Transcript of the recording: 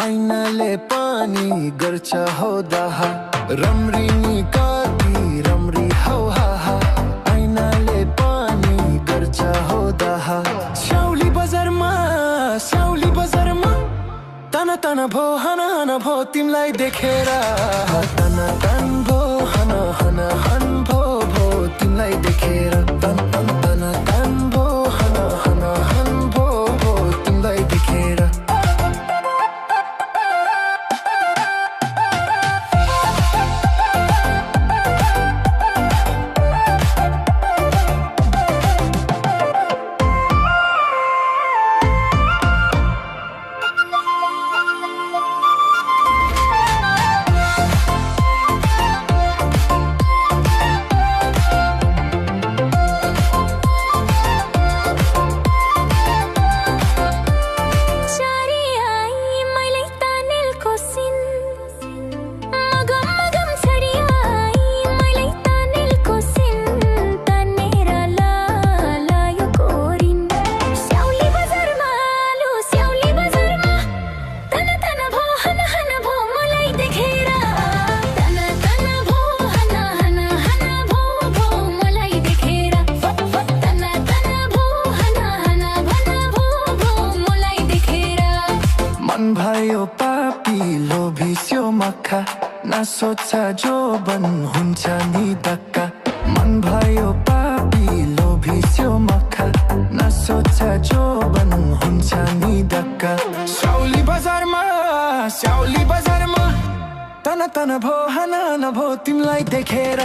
ऐनाले पानी गर्छ हो दाहा रम्री निकाती रम्री हौ हाहा ऐनाले पानी गर्छ हो दाहा स्याउली बजारमा तना तना भो हना हना भो तिमलाई देखेर तना तन भो हना हना हन भो भो तिमलाई देखेर तन तन तना तन भो हना हना हन भो भो तिमलाई देखेर मन भयो पापी लोभिस्यो मक्खा नसोचा जो बन हुन्छ नि धक्का मन भयो पापी लोभिस्यो मक्खा नसोचा जो बन हुन्छ नि धक्का स्याउली बजारमा तना तना भो हना हना भो तिमलाई देखेर